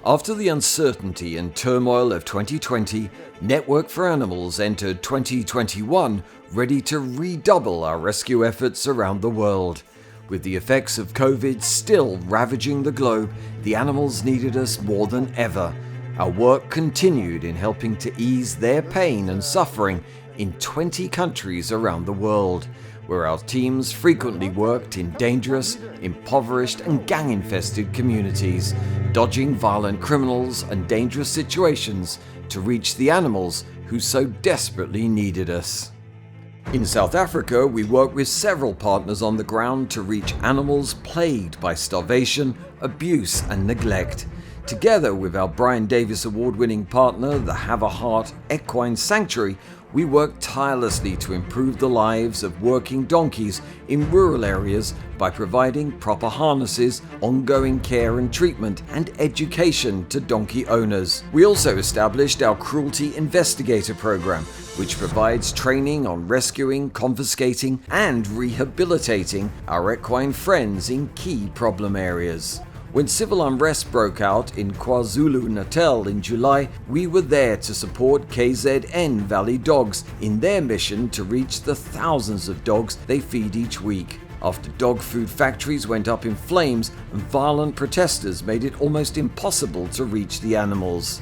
After the uncertainty and turmoil of 2020, Network for Animals entered 2021 ready to redouble our rescue efforts around the world. With the effects of COVID still ravaging the globe, the animals needed us more than ever. Our work continued in helping to ease their pain and suffering in 20 countries around the world, where our teams frequently worked in dangerous, impoverished and gang-infested communities, dodging violent criminals and dangerous situations to reach the animals who so desperately needed us. In South Africa, we work with several partners on the ground to reach animals plagued by starvation, abuse and neglect. Together with our Brian Davis Award-winning partner, the Have a Heart Equine Sanctuary, we work tirelessly to improve the lives of working donkeys in rural areas by providing proper harnesses, ongoing care and treatment, and education to donkey owners. We also established our Cruelty Investigator program, which provides training on rescuing, confiscating, and rehabilitating our equine friends in key problem areas. When civil unrest broke out in KwaZulu-Natal in July, we were there to support KZN Valley Dogs in their mission to reach the thousands of dogs they feed each week. After dog food factories went up in flames and violent protesters made it almost impossible to reach the animals,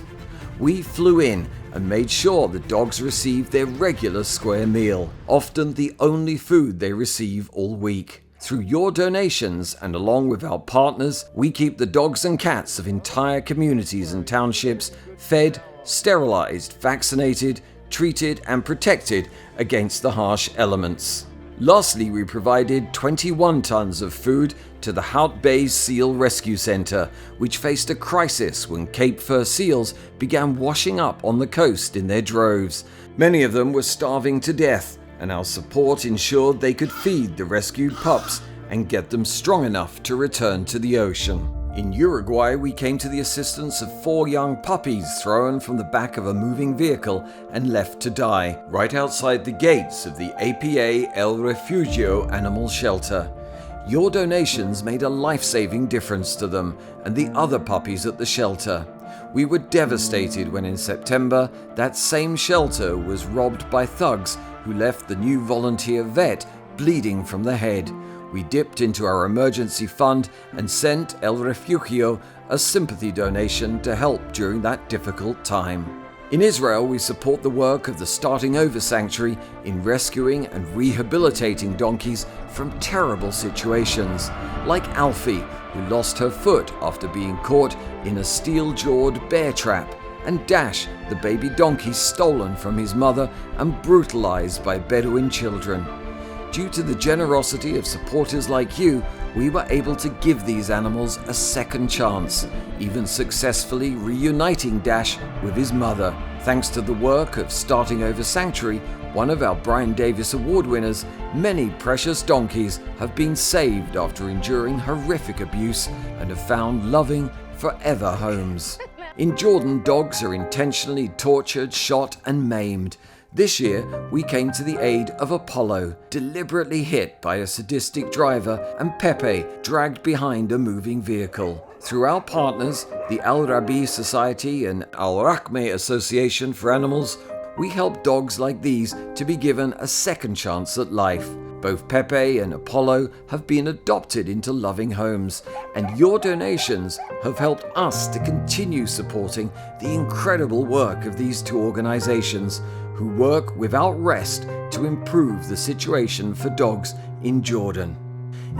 we flew in and made sure the dogs received their regular square meal, often the only food they receive all week. Through your donations and along with our partners, we keep the dogs and cats of entire communities and townships fed, sterilized, vaccinated, treated and protected against the harsh elements. Lastly, we provided 21 tons of food to the Hout Bay Seal Rescue Center, which faced a crisis when Cape fur seals began washing up on the coast in their droves. Many of them were starving to death, and our support ensured they could feed the rescued pups and get them strong enough to return to the ocean. In Uruguay, we came to the assistance of 4 young puppies thrown from the back of a moving vehicle and left to die, right outside the gates of the APA El Refugio animal shelter. Your donations made a life-saving difference to them and the other puppies at the shelter. We were devastated when in September, that same shelter was robbed by thugs who left the new volunteer vet bleeding from the head. We dipped into our emergency fund and sent El Refugio a sympathy donation to help during that difficult time. In Israel, we support the work of the Starting Over Sanctuary in rescuing and rehabilitating donkeys from terrible situations, like Alfie, who lost her foot after being caught in a steel-jawed bear trap, and Dash, the baby donkey stolen from his mother and brutalized by Bedouin children. Due to the generosity of supporters like you, we were able to give these animals a second chance, even successfully reuniting Dash with his mother. Thanks to the work of Starting Over Sanctuary, one of our Brian Davis Award winners, many precious donkeys have been saved after enduring horrific abuse and have found loving, forever homes. In Jordan, dogs are intentionally tortured, shot and maimed. This year, we came to the aid of Apollo, deliberately hit by a sadistic driver, and Pepe, dragged behind a moving vehicle. Through our partners, the Al Rabi Society and Al Raqme Association for Animals, we help dogs like these to be given a second chance at life. Both Pepe and Apollo have been adopted into loving homes, and your donations have helped us to continue supporting the incredible work of these 2 organizations, who work without rest to improve the situation for dogs in Jordan.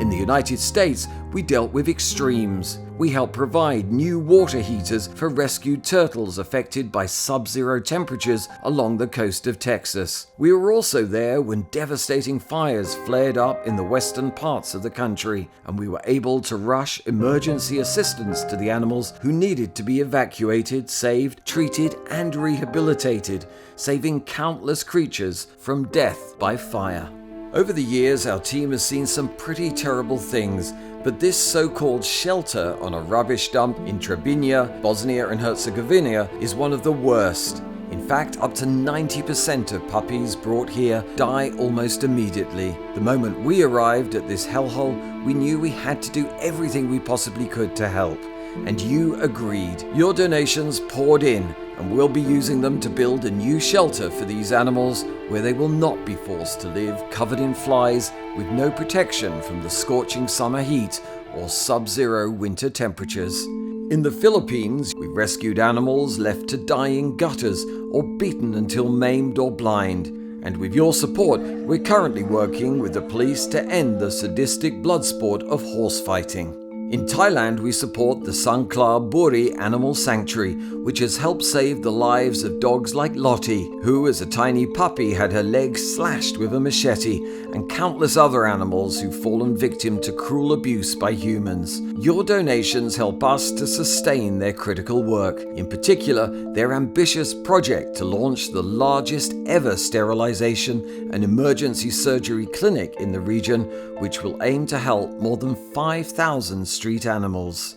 In the United States, we dealt with extremes. We helped provide new water heaters for rescued turtles affected by sub-zero temperatures along the coast of Texas. We were also there when devastating fires flared up in the western parts of the country, and we were able to rush emergency assistance to the animals who needed to be evacuated, saved, treated, and rehabilitated, saving countless creatures from death by fire. Over the years, our team has seen some pretty terrible things, but this so-called shelter on a rubbish dump in Trebinje, Bosnia and Herzegovina is one of the worst. In fact, up to 90% of puppies brought here die almost immediately. The moment we arrived at this hellhole, we knew we had to do everything we possibly could to help. and you agreed. Your donations poured in, and we'll be using them to build a new shelter for these animals where they will not be forced to live covered in flies with no protection from the scorching summer heat or sub-zero winter temperatures. In the Philippines, we've rescued animals left to die in gutters or beaten until maimed or blind. And with your support, we're currently working with the police to end the sadistic blood sport of horse fighting. In Thailand, we support the Sangkla Buri Animal Sanctuary, which has helped save the lives of dogs like Lottie, who as a tiny puppy had her legs slashed with a machete, and countless other animals who've fallen victim to cruel abuse by humans. Your donations help us to sustain their critical work, in particular their ambitious project to launch the largest ever sterilization and emergency surgery clinic in the region, which will aim to help more than 5,000 street animals.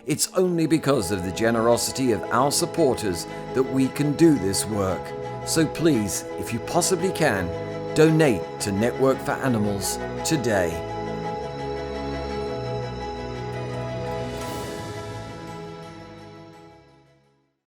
It's only because of the generosity of our supporters that we can do this work. So please, if you possibly can, donate to Network for Animals today.